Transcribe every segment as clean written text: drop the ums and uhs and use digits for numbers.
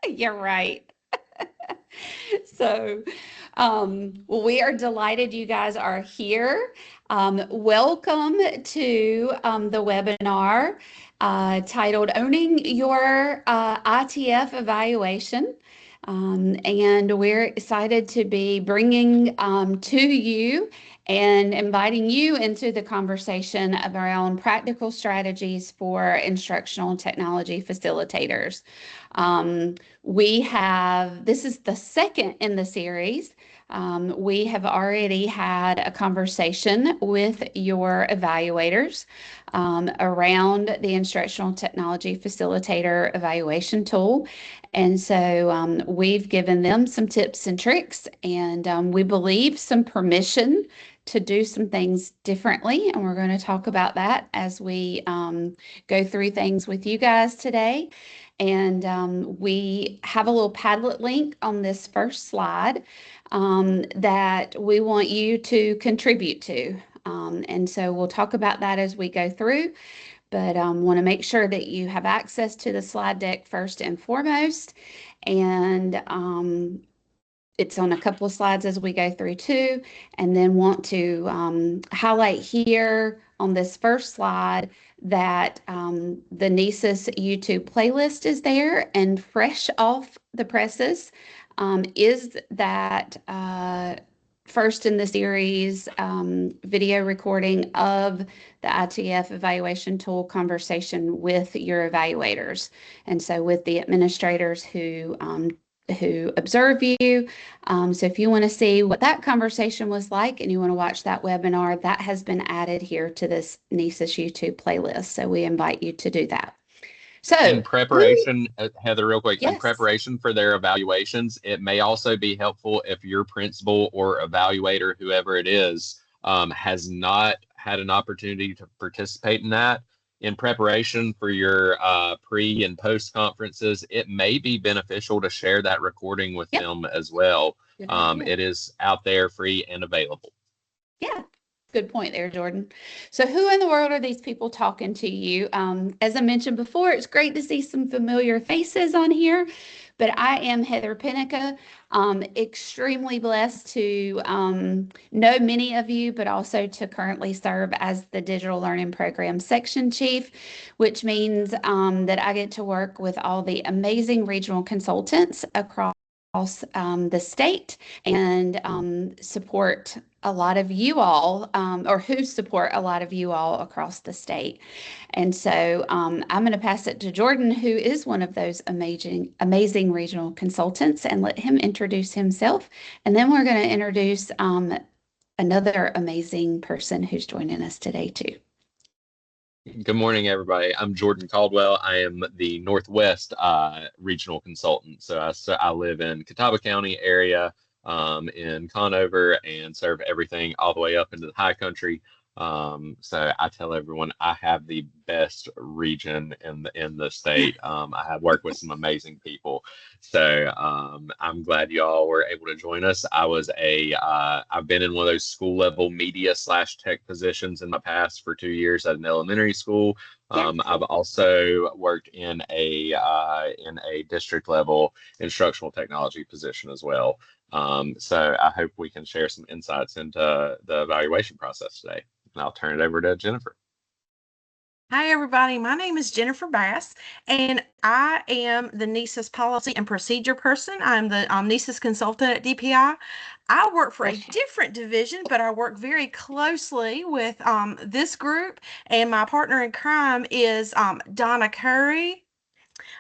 You're right. So, well, we are delighted you guys are here. Welcome to the webinar titled Owning Your ITF Evaluation. And we're excited to be bringing to you and inviting you into the conversation around practical strategies for instructional technology facilitators. This is the second in the series. We have already had a conversation with your evaluators around the Instructional Technology Facilitator evaluation tool. And so we've given them some tips and tricks, and we believe some permission to do some things differently. And we're going to talk about that as we go through things with you guys today. And we have a little Padlet link on this first slide that we want you to contribute to. And so we'll talk about that as we go through, but want to make sure that you have access to the slide deck first and foremost. And it's on a couple of slides as we go through too, and then want to highlight here on this first slide that the NCEES YouTube playlist is there, and fresh off the presses is that first in the series video recording of the ITF evaluation tool conversation with your evaluators. And so with the administrators who observe you. So if you want to see what that conversation was like and you want to watch that webinar, that has been added here to this NCEES YouTube playlist. So we invite you to do that. So in preparation, Heather, real quick, yes. In preparation for their evaluations, it may also be helpful if your principal or evaluator, whoever it is, has not had an opportunity to participate in that. In preparation for your pre and post conferences, it may be beneficial to share that recording with them as well. It is out there, free and available. Yeah. Good point there, Jordan. So who in the world are these people talking to you? As I mentioned before, it's great to see some familiar faces on here, but I am Heather Pinnica, extremely blessed to know many of you, but also to currently serve as the Digital Learning Program Section Chief, which means that I get to work with all the amazing regional consultants across the state and support a lot of you all, or who support a lot of you all across the state. And so I'm going to pass it to Jordan, who is one of those amazing regional consultants, and let him introduce himself. And then we're going to introduce another amazing person who's joining us today too. Good morning, everybody. I'm Jordan Caldwell. I am the Northwest regional consultant. So I live in Catawba County area in Conover and serve everything all the way up into the high country. So I tell everyone I have the best region in the state. I have worked with some amazing people. So I'm glad you all were able to join us. I've been in one of those school level media / tech positions in my past for 2 years at an elementary school. I've also worked in a district level instructional technology position as well. So I hope we can share some insights into the evaluation process today. And I'll turn it over to Jennifer. Hi, everybody. My name is Jennifer Bass, and I am the NCEES policy and procedure person. I'm the NCEES consultant at DPI. I work for a different division, but I work very closely with this group, and my partner in crime is Donna Curry.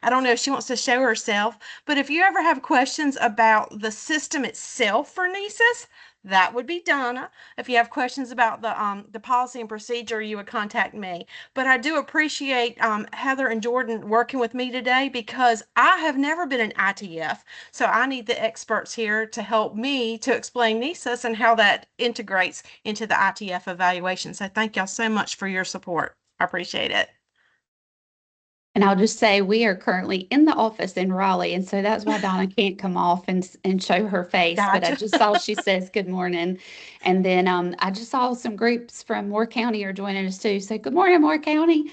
I don't know if she wants to show herself, but if you ever have questions about the system itself for NCEES, that would be Donna. If you have questions about the policy and procedure, you would contact me. But I do appreciate Heather and Jordan working with me today, because I have never been an ITF, so I need the experts here to help me to explain NCEES and how that integrates into the ITF evaluation. So thank y'all so much for your support. I appreciate it. And I'll just say we are currently in the office in Raleigh, and so that's why Donna can't come off and show her face. Gotcha. But I just saw she says good morning. And then I just saw some groups from Moore County are joining us too. So good morning, Moore County.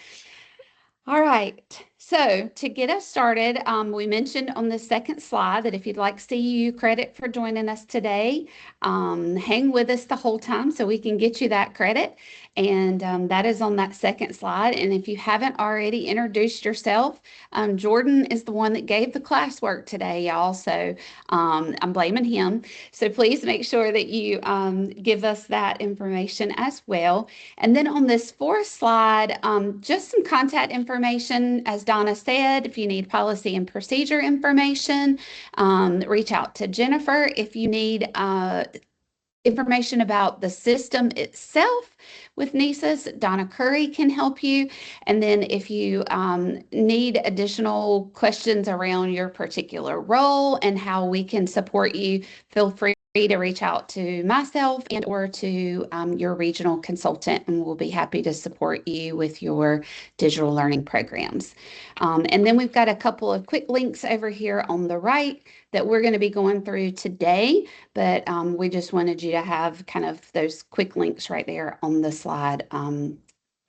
All right. So to get us started, we mentioned on the second slide that if you'd like CEU credit for joining us today, hang with us the whole time so we can get you that credit. And that is on that second slide. And if you haven't already introduced yourself, Jordan is the one that gave the classwork today, y'all. So I'm blaming him. So please make sure that you give us that information as well. And then on this fourth slide, just some contact information. As Donna said, if you need policy and procedure information, reach out to Jennifer. If you need information about the system itself with NCEES, Donna Curry can help you. And then if you need additional questions around your particular role and how we can support you, feel free to reach out to myself and or to your regional consultant, and we'll be happy to support you with your digital learning programs. And then we've got a couple of quick links over here on the right that we're going to be going through today, but we just wanted you to have kind of those quick links right there on the slide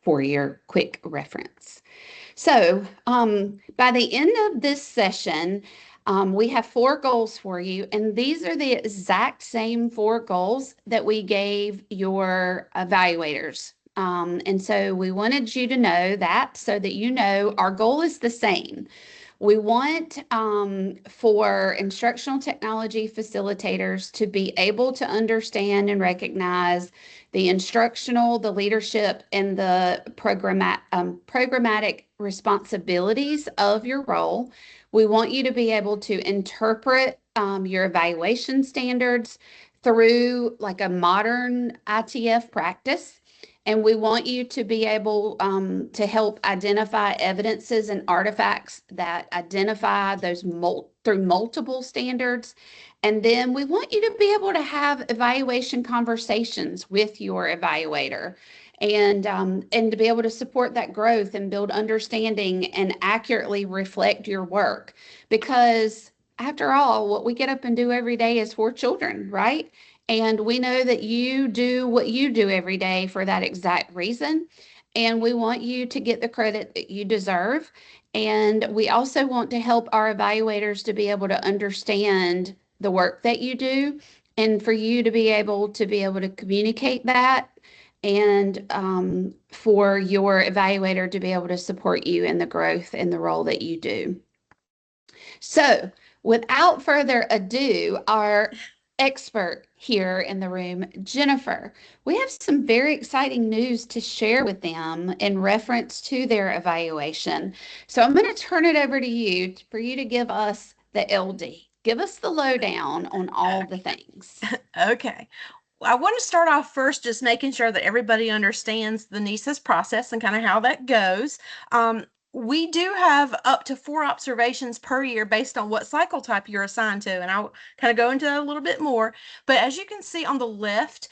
for your quick reference. So by the end of this session, we have 4 goals for you, and these are the exact same 4 goals that we gave your evaluators. And so we wanted you to know that so that you know our goal is the same. We want for instructional technology facilitators to be able to understand and recognize the instructional, the leadership, and the programmatic responsibilities of your role. We want you to be able to interpret your evaluation standards through like a modern ITF practice. And we want you to be able to help identify evidences and artifacts that identify those through multiple standards. And then we want you to be able to have evaluation conversations with your evaluator and to be able to support that growth and build understanding and accurately reflect your work. Because after all, what we get up and do every day is for children, right? And we know that you do what you do every day for that exact reason. And we want you to get the credit that you deserve. And we also want to help our evaluators to be able to understand the work that you do and for you to be able to communicate that and for your evaluator to be able to support you in the growth and the role that you do. So without further ado, our expert here in the room, Jennifer, we have some very exciting news to share with them in reference to their evaluation. So I'm going to turn it over to you for you to give us the LD. Give us the lowdown on all the things. Okay. I want to start off first just making sure that everybody understands the NCEES process and kind of how that goes. We do have up to 4 observations per year based on what cycle type you're assigned to, and I'll kind of go into that a little bit more. But as you can see on the left,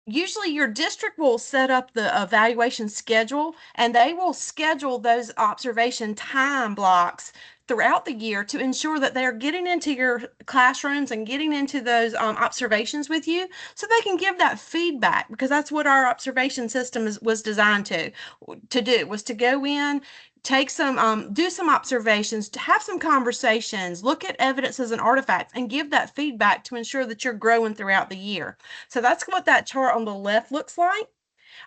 usually your district will set up the evaluation schedule, and they will schedule those observation time blocks throughout the year to ensure that they're getting into your classrooms and getting into those observations with you so they can give that feedback, because that's what our observation system was designed to do, was to go in, take some do some observations, to have some conversations, look at evidences and artifacts, and give that feedback to ensure that you're growing throughout the year. So that's what that chart on the left looks like.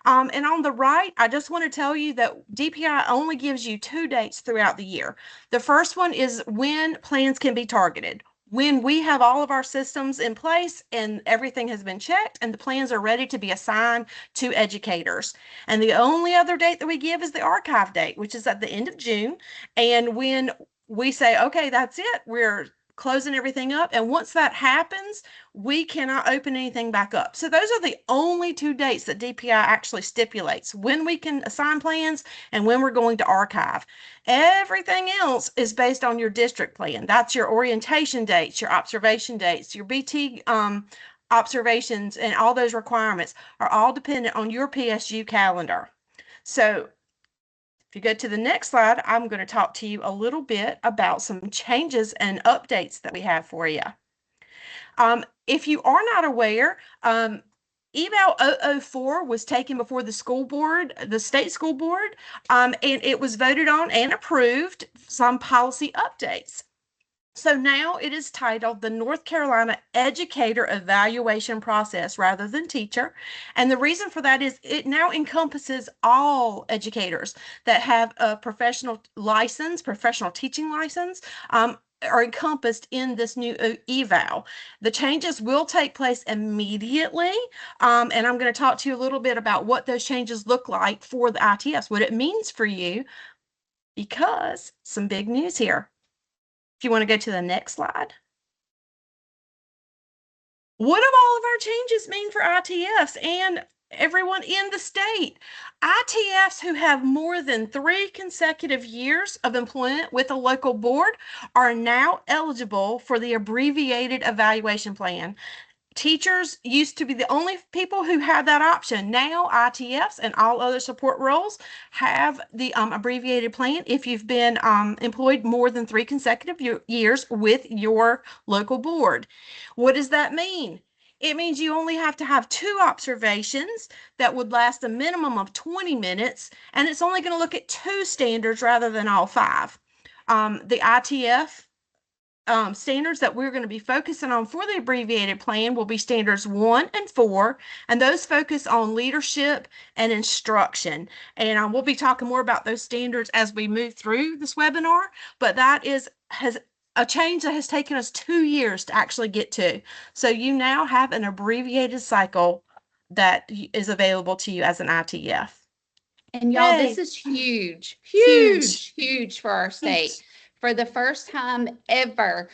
And on the right, I just want to tell you that DPI only gives you 2 dates throughout the year. The first one is when plans can be targeted. When we have all of our systems in place and everything has been checked and the plans are ready to be assigned to educators. And the only other date that we give is the archive date, which is at the end of June. And when we say, okay, that's it, we're closing everything up. And once that happens, we cannot open anything back up. So those are the only 2 dates that DPI actually stipulates: when we can assign plans and when we're going to archive. Everything else is based on your district plan. That's your orientation dates, your observation dates, your BT observations, and all those requirements are all dependent on your PSU calendar. So if you go to the next slide, I'm going to talk to you a little bit about some changes and updates that we have for you. If you are not aware, Eval 004 was taken before the school board, the state school board, and it was voted on and approved some policy updates. So now it is titled the North Carolina Educator Evaluation Process rather than teacher. And the reason for that is it now encompasses all educators that have a professional license, professional teaching license, are encompassed in this new eval. The changes will take place immediately, and I'm going to talk to you a little bit about what those changes look like for the ITFs, what it means for you, because some big news here. If you want to go to the next slide. What do all of our changes mean for ITFs and everyone in the state? ITFs who have more than 3 consecutive years of employment with a local board are now eligible for the abbreviated evaluation plan. Teachers used to be the only people who had that option. Now ITFs and all other support roles have the abbreviated plan if you've been employed more than 3 consecutive years with your local board. What does that mean? It means you only have to have 2 observations that would last a minimum of 20 minutes, and it's only going to look at 2 standards rather than all 5. The ITF standards that we're going to be focusing on for the abbreviated plan will be standards 1 and 4, and those focus on leadership and instruction. And we'll be talking more about those standards as we move through this webinar, but that has a change that has taken us 2 years to actually get to. So you now have an abbreviated cycle that is available to you as an ITF. And y'all, Yay. this is huge, huge, huge for our state. For the first time ever,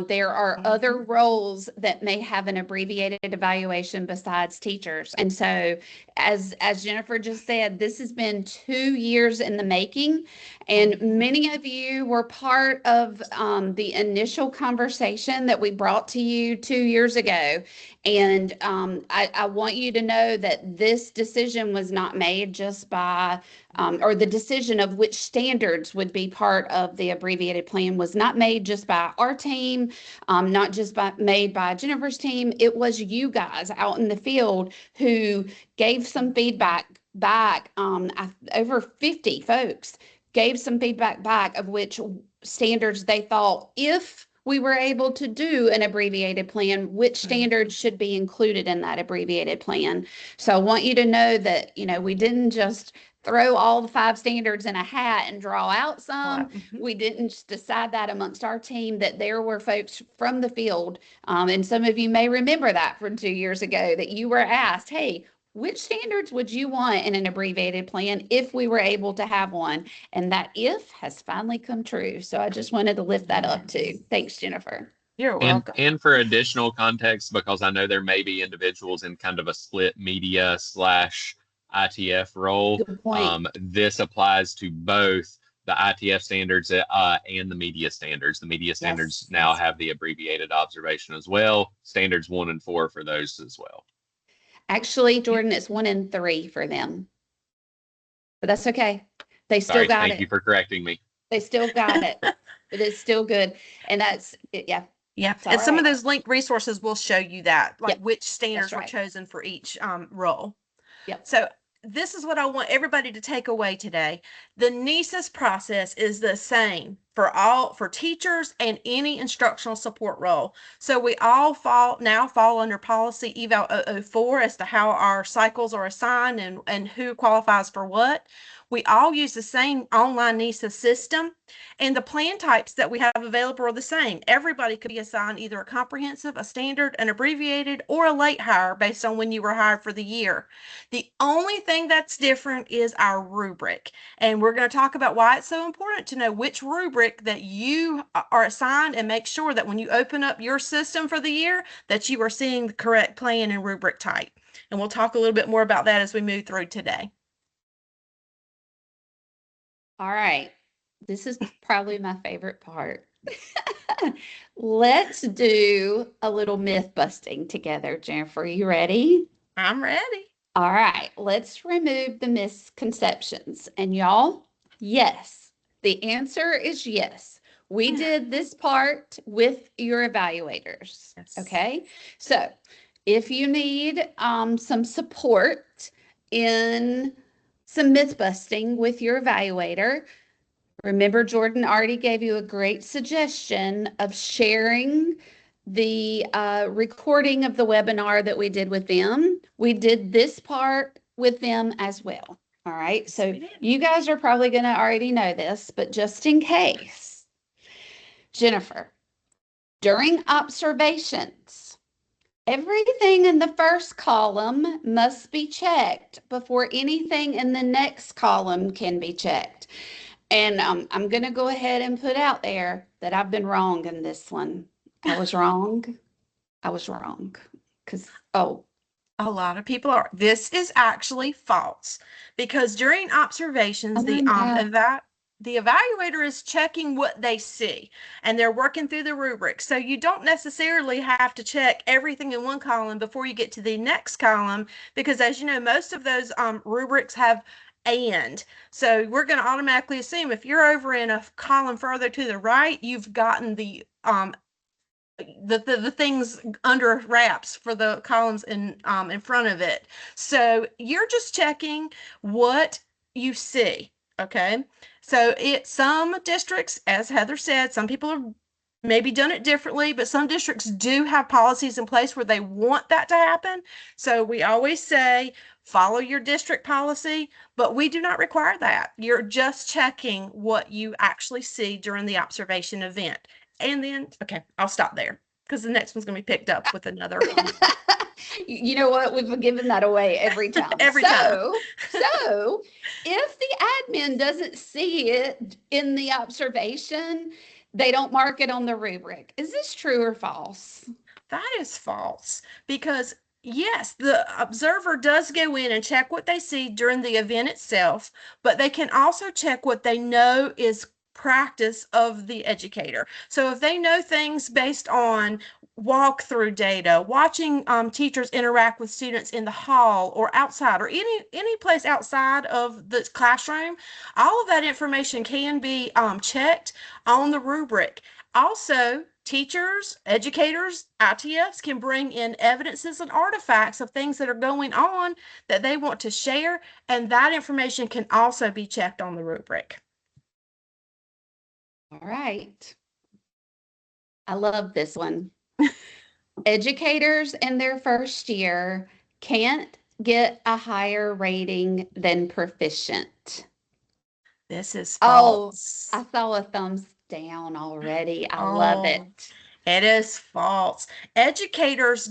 there are other roles that may have an abbreviated evaluation besides teachers. And so, as Jennifer just said, this has been 2 years in the making, and many of you were part of the initial conversation that we brought to you 2 years ago. And I want you to know that this decision was not made just by, or the decision of which standards would be part of the abbreviated plan was not made just by our team, not just made by Jennifer's team. It was you guys out in the field who gave some feedback back. Over 50 folks gave some feedback back of which standards they thought, if we were able to do an abbreviated plan, which standards should be included in that abbreviated plan. So I want you to know that, we didn't just throw all the 5 standards in a hat and draw out some. We didn't just decide that amongst our team, that there were folks from the field. And some of you may remember that from 2 years ago, that you were asked, hey, which standards would you want in an abbreviated plan if we were able to have one? And that if has finally come true. So I just wanted to lift that up too. Thanks, Jennifer. You're welcome. And for additional context, because I know there may be individuals in kind of a split media / ITF role, Good point. this applies to both the ITF standards and the media standards. The media standards now have the abbreviated observation as well. Standards 1 and 4 for those as well. Actually, Jordan, it's 1 and 3 for them. But that's okay. They still got it. Thank you for correcting me. They still got it. But it's still good. And that's, yeah. Yeah. And some of those linked resources will show you that, like which standards were chosen for each role. Yep. So this is what I want everybody to take away today. The NCEES process is the same for teachers and any instructional support role. So we all now fall under policy eval 004 as to how our cycles are assigned and who qualifies for what. We all use the same online NCEES system, and the plan types that we have available are the same. Everybody could be assigned either a comprehensive, a standard, an abbreviated, or a late hire based on when you were hired for the year. The only thing that's different is our rubric, and we're going to talk about why it's so important to know which rubric that you are assigned, and make sure that when you open up your system for the year that you are seeing the correct plan and rubric type. And we'll talk a little bit more about that as we move through today. All right. This is probably my favorite part. Let's do a little myth busting together, Jennifer. You ready? I'm ready. All right. Let's remove the misconceptions. And y'all, yes. The answer is yes. We did this part with your evaluators. Yes. Okay. So if you need some support in some myth busting with your evaluator, remember Jordan already gave you a great suggestion of sharing the recording of the webinar that we did with them. We did this part with them as well. All right, so you guys are probably going to already know this, but just in case, Jennifer, during observations, everything in the first column must be checked before anything in the next column can be checked. And I'm going to go ahead and put out there that I've been wrong in this one. I was wrong. I was wrong. Because, a lot of people are. This is actually false, because during observations, the evaluator is checking what they see, and they're working through the rubric. So you don't necessarily have to check everything in one column before you get to the next column, because as you know, most of those rubrics have and. So we're going to automatically assume if you're over in a column further to the right, you've gotten the things under wraps for the columns in front of it. So you're just checking what you see. Okay. So some districts, as Heather said, some people have maybe done it differently, but some districts do have policies in place where they want that to happen. So we always say, follow your district policy, but we do not require that. You're just checking what you actually see during the observation event. And then, okay, I'll stop there because the next one's going to be picked up with another. You know what? We've given that away every time. Every time. So if the admin doesn't see it in the observation, they don't mark it on the rubric. Is this true or false? That is false, because yes, the observer does go in and check what they see during the event itself, but they can also check what they know is practice of the educator. So if they know things based on walkthrough data, watching teachers interact with students in the hall or outside or any place outside of the classroom, all of that information can be checked on the rubric. Also, teachers, educators, ITFs can bring in evidences and artifacts of things that are going on that they want to share, and that information can also be checked on the rubric. All right. I love this one. Educators in their first year can't get a higher rating than proficient. This is false. Oh, I saw a thumbs down already. I love it. It is false. Educators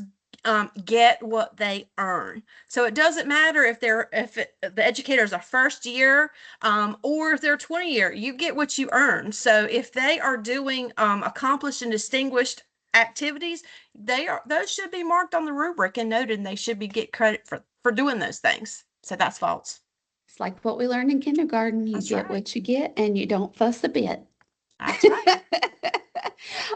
get what they earn. So it doesn't matter if the educators are first year or if they're 20 year, you get what you earn. So if they are doing accomplished and distinguished activities, those should be marked on the rubric and noted, and they should get credit for doing those things. So that's false. It's like what we learned in kindergarten. You get what you get and you don't fuss a bit. That's right.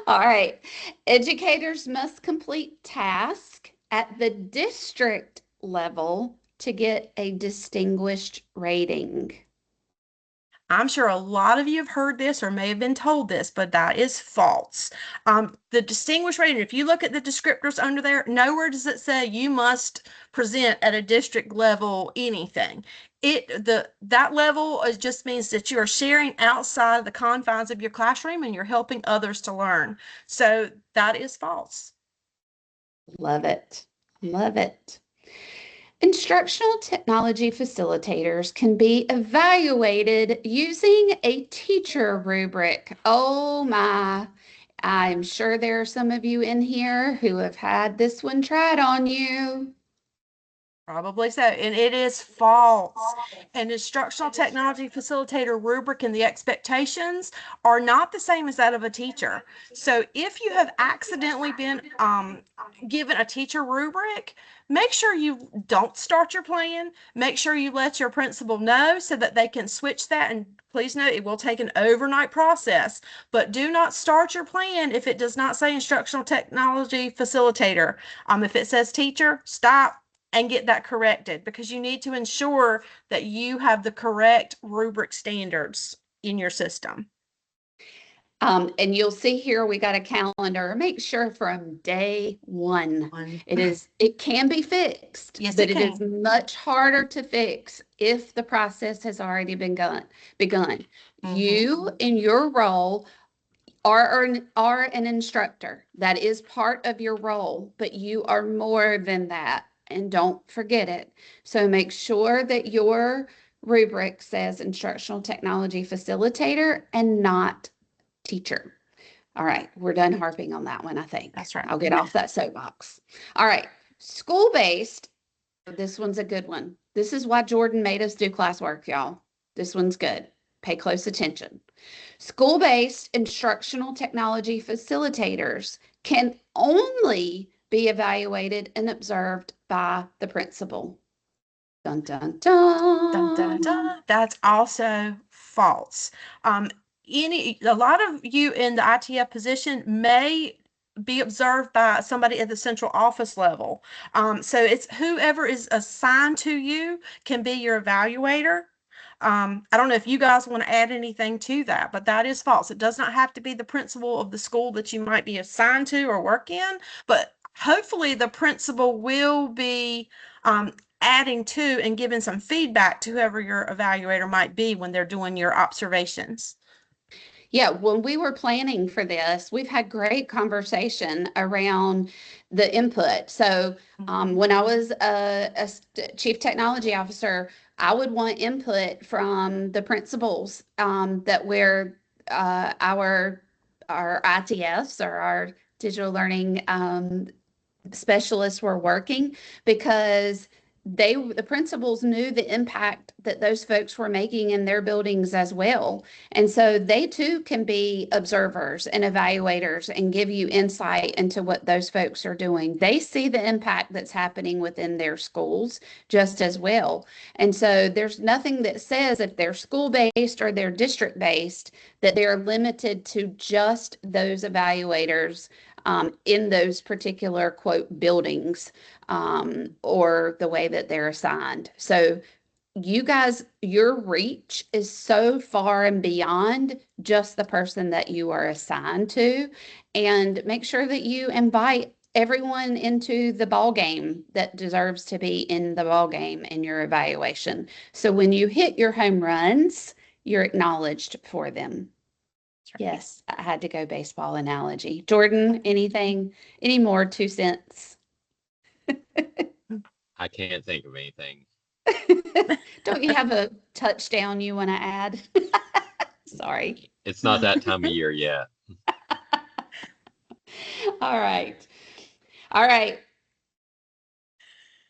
All right. Educators must complete tasks at the district level to get a distinguished rating. I'm sure a lot of you have heard this or may have been told this, but that is false. The distinguished rating, if you look at the descriptors under there, nowhere does it say you must present at a district level anything. That level just means that you are sharing outside the confines of your classroom and you're helping others to learn. So that is false. Love it. Love it. Instructional technology facilitators can be evaluated using a teacher rubric. Oh my, I'm sure there are some of you in here who have had this one tried on you. Probably so. And it is false. An instructional technology facilitator rubric and the expectations are not the same as that of a teacher. So if you have accidentally been given a teacher rubric, make sure you don't start your plan. Make sure you let your principal know so that they can switch that. And please note, it will take an overnight process, but do not start your plan if it does not say instructional technology facilitator. If it says teacher, stop and get that corrected, because you need to ensure that you have the correct rubric standards in your system. And you'll see here we got a calendar. Make sure from day one, it can be fixed, Yes, but it it is can. much harder to fix if the process has already begun. You in your role are an instructor. That is part of your role, but you are more than that. And don't forget it. So make sure that your rubric says Instructional Technology Facilitator and not teacher. All right, we're done harping on that one, I think. That's right. I'll get off that soapbox. All right, school-based. This one's a good one. This is why Jordan made us do classwork, y'all. This one's good. Pay close attention. School-based instructional technology facilitators can only be evaluated and observed by the principal. Dun, dun, dun. Dun, dun, dun. That's also false. A lot of you in the ITF position may be observed by somebody at the central office level. So it's whoever is assigned to you can be your evaluator. I don't know if you guys want to add anything to that, but that is false. It does not have to be the principal of the school that you might be assigned to or work in, but hopefully the principal will be adding to and giving some feedback to whoever your evaluator might be when they're doing your observations. Yeah, when we were planning for this, we've had great conversation around the input. So when I was a chief technology officer, I would want input from the principals that where our ITS or our digital learning specialists were working, because the principals knew the impact that those folks were making in their buildings as well. And so they too can be observers and evaluators and give you insight into what those folks are doing. They see the impact that's happening within their schools just as well. And so there's nothing that says if they're school-based or they're district-based that they're limited to just those evaluators in those particular, quote, buildings or the way that they're assigned. So you guys, your reach is so far and beyond just the person that you are assigned to. And make sure that you invite everyone into the ball game that deserves to be in the ball game in your evaluation. So when you hit your home runs, you're acknowledged for them. Yes, I had to go baseball analogy. Jordan, any more 2 cents? I can't think of anything. Don't you have a touchdown you want to add? Sorry. It's not that time of year yet. All right. All right.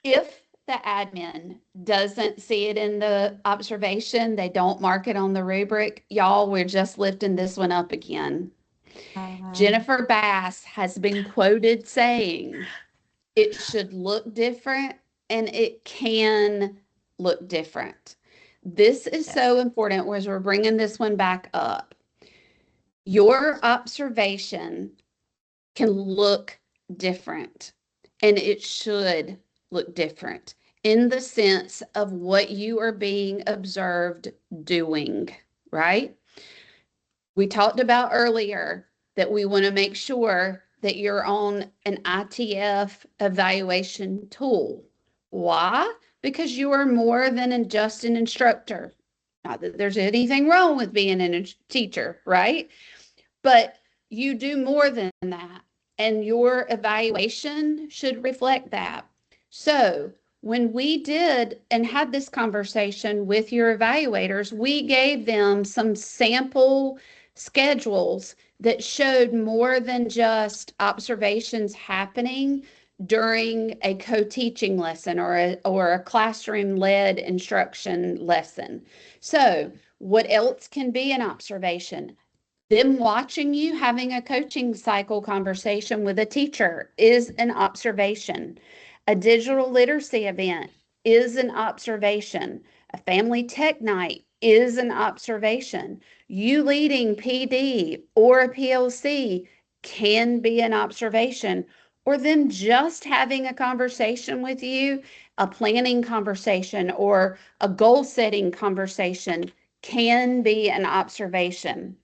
If the admin doesn't see it in the observation, they don't mark it on the rubric, y'all, we're just lifting this one up again. Jennifer Bass has been quoted saying, it should look different and it can look different. This is so important as we're bringing this one back up. Your observation can look different, and it should look different in the sense of what you are being observed doing, right? We talked about earlier that we want to make sure that you're on an ITF evaluation tool. Why? Because you are more than just an instructor. Not that there's anything wrong with being a teacher, right? But you do more than that, and your evaluation should reflect that. So when we did and had this conversation with your evaluators, we gave them some sample schedules that showed more than just observations happening during a co-teaching lesson or a classroom-led instruction lesson. So what else can be an observation? Them watching you having a coaching cycle conversation with a teacher is an observation. A digital literacy event is an observation. A family tech night is an observation. You leading PD or a PLC can be an observation. Or them just having a conversation with you, a planning conversation or a goal setting conversation can be an observation.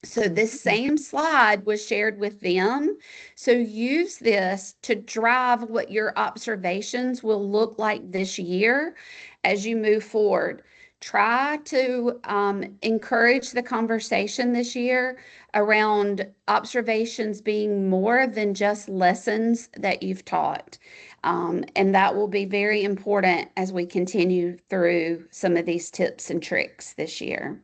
So this same slide was shared with them. So use this to drive what your observations will look like this year as you move forward. Try to encourage the conversation this year around observations being more than just lessons that you've taught. And that will be very important as we continue through some of these tips and tricks this year.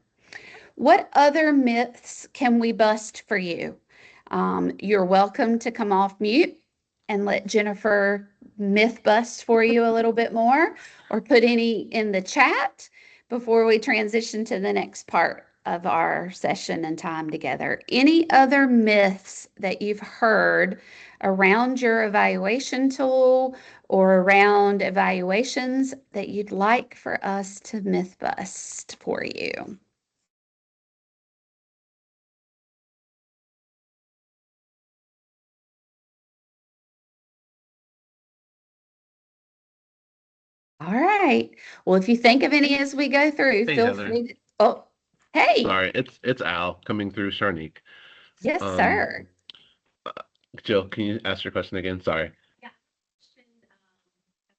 What other myths can we bust for you? You're welcome to come off mute and let Jennifer myth bust for you a little bit more, or put any in the chat before we transition to the next part of our session and time together. Any other myths that you've heard around your evaluation tool or around evaluations that you'd like for us to myth bust for you? All right. Well, if you think of any as we go through, Hey, feel Heather. free to, oh, hey, Sorry, it's Al coming through Sharnique. yes, sir. Jill, can you ask your question again? Sorry. Yeah.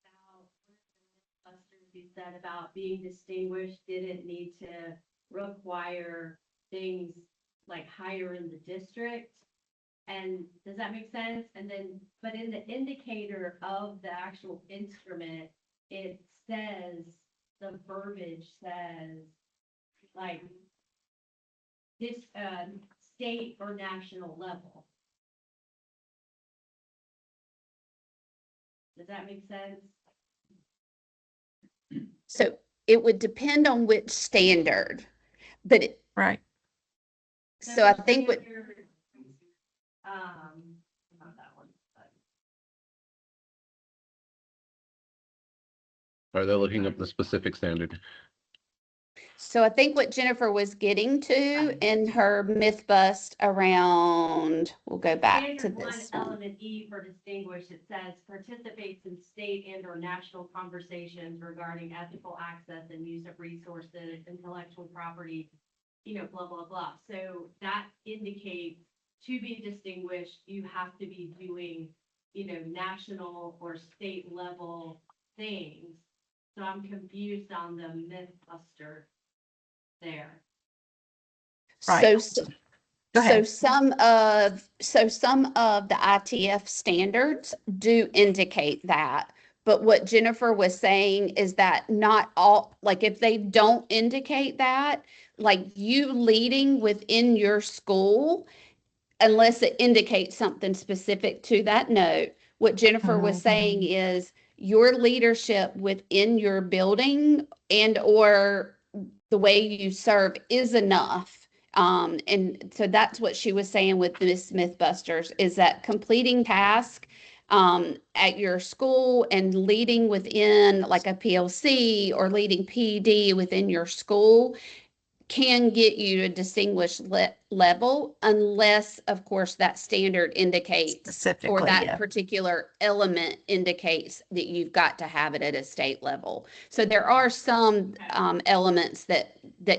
About Buster's, you said about being distinguished didn't need to require things like higher in the district. And does that make sense? And then, but in the indicator of the actual instrument, it says, the verbiage says, like, this, state or national level. Does that make sense? So it would depend on which standard, but Right. so I think what, Not that one, but Are they looking up the specific standard? so I think what Jennifer was getting to in her myth bust around, we'll go back to standard one, this one. element E for distinguished, it says participates in state and or national conversations regarding ethical access and use of resources, intellectual property, blah, blah, blah. So that indicates to be distinguished, you have to be doing, national or state level things. So I'm confused on the myth buster there. Right. So Go So ahead. some of the ITF standards do indicate that. But what Jennifer was saying is that not all, like if they don't indicate that, like you leading within your school, unless it indicates something specific to that note, what Jennifer was saying is your leadership within your building and or the way you serve is enough. And so that's what she was saying with Miss Mythbusters, is that completing task at your school and leading within like a PLC or leading PD within your school can get you a distinguished level, unless, of course, that standard indicates or Specifically, that yeah. particular element indicates that you've got to have it at a state level. So there are some elements that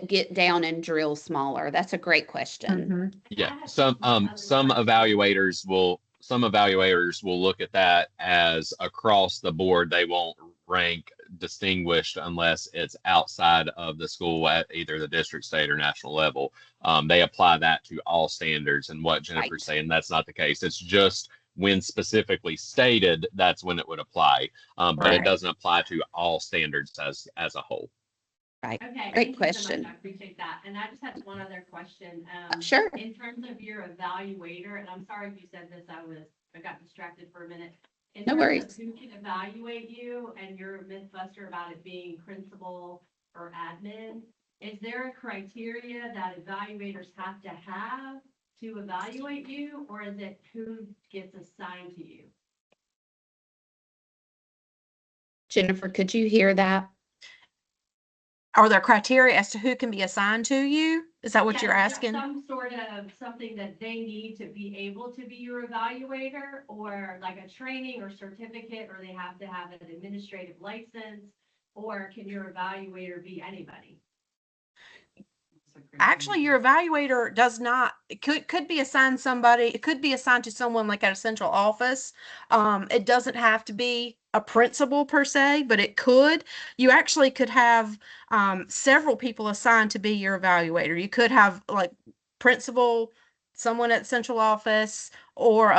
get down and drill smaller. That's a great question. Yeah, some evaluators will look at that as across the board. They won't rank distinguished unless it's outside of the school at either the district, state, or national level. They apply that to all standards, and what Jennifer's saying, that's not the case. It's just when specifically stated, that's when it would apply, but it doesn't apply to all standards as a whole. Right. Okay. Great question. So I appreciate that. And I just had one other question. Sure. In terms of your evaluator, and I'm sorry if you said this, I got distracted for a minute. In No terms worries. of who can evaluate you and your mythbuster about it being principal or admin, is there a criteria that evaluators have to evaluate you, or is it who gets assigned to you? Jennifer, could you hear that? Are there criteria as to who can be assigned to you? Is that what Yeah, you're asking? Some sort of something that they need to be able to be your evaluator, or like a training or certificate, or they have to have an administrative license, or can your evaluator be anybody? Actually, your evaluator does not, it could be assigned somebody, it could be assigned to someone like at a central office. It doesn't have to be a principal per se, but it could. You actually could have several people assigned to be your evaluator. You could have like principal, someone at central office, or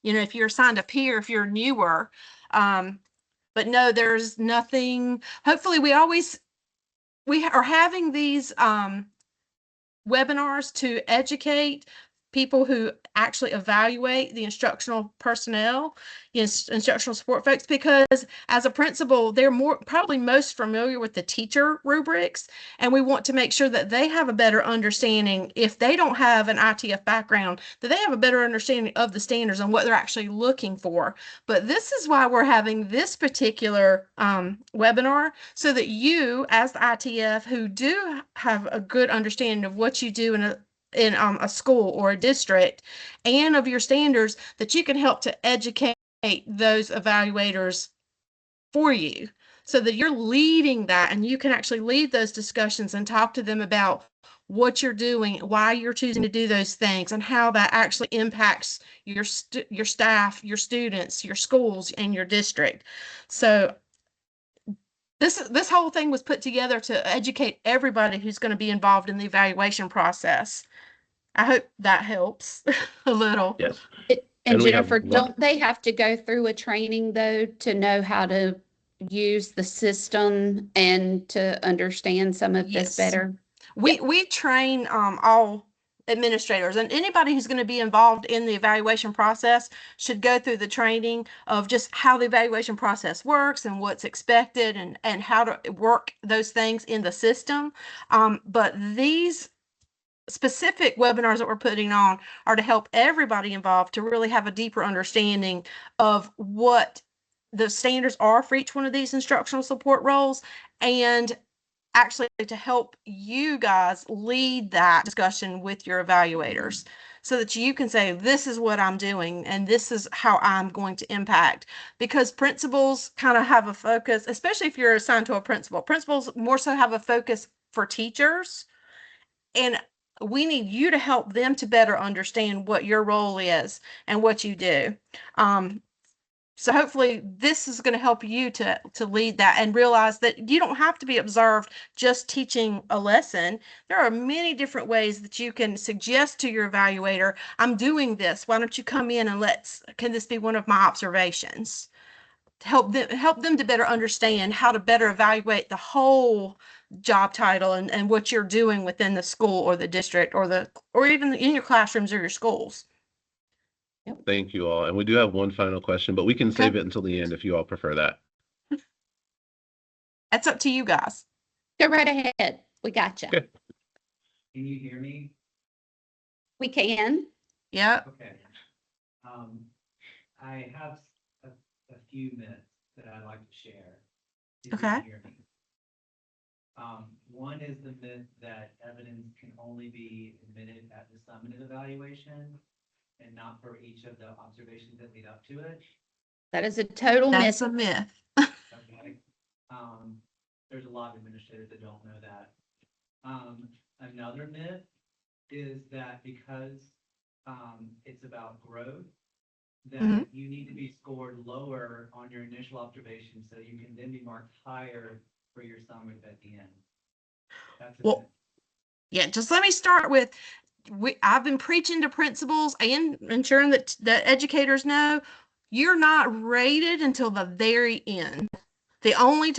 if you're assigned a peer, if you're newer. But no, there's nothing. Hopefully, we are having these webinars to educate people who actually evaluate the instructional personnel, instructional support folks, because as a principal, they're probably most familiar with the teacher rubrics, and we want to make sure that they have a better understanding, if they don't have an ITF background, that they have a better understanding of the standards and what they're actually looking for. But this is why we're having this particular webinar, so that you, as the ITF, who do have a good understanding of what you do in a school or a district and of your standards, that you can help to educate those evaluators for you, so that you're leading that and you can actually lead those discussions and talk to them about what you're doing, why you're choosing to do those things, and how that actually impacts your staff, your students, your schools, and your district. So this whole thing was put together to educate everybody who's going to be involved in the evaluation process. I hope that helps a little. Yes. And we have Jennifer, one- don't they have to go through a training though to know how to use the system and to understand some of Yes. this better? We train all administrators, and anybody who's going to be involved in the evaluation process should go through the training of just how the evaluation process works and what's expected, and how to work those things in the system. But these specific webinars that we're putting on are to help everybody involved to really have a deeper understanding of what the standards are for each one of these instructional support roles, and actually to help you guys lead that discussion with your evaluators, so that you can say, this is what I'm doing and this is how I'm going to impact. Because principals kind of have a focus, especially if you're assigned to a principal. Principals more so have a focus for teachers, and we need you to help them to better understand what your role is and what you do. So hopefully this is going to help you to lead that and realize that you don't have to be observed just teaching a lesson. There are many different ways that you can suggest to your evaluator, I'm doing this. Why don't you come in and can this be one of my observations? To help them to better understand how to better evaluate the whole job title and what you're doing within the school or the district or even in your classrooms or your schools. Thank you all. And we do have one final question, but we can save it until the end if you all prefer that. That's up to you guys. Go right ahead. We got you. Okay. Can you hear me? We can. Yeah. Okay. I have a few myths that I'd like to share. If you Okay. can hear me. One is the myth that evidence can only be admitted at the summative evaluation and not for each of the observations that lead up to it. That is a total That's myth. a myth. Okay. There's a lot of administrators that don't know that. Another myth is that because it's about growth, that you need to be scored lower on your initial observation so you can then be marked higher for your summative at the end. That's a myth. Yeah, just let me start with, I've been preaching to principals and ensuring that the educators know you're not rated until the very end. The only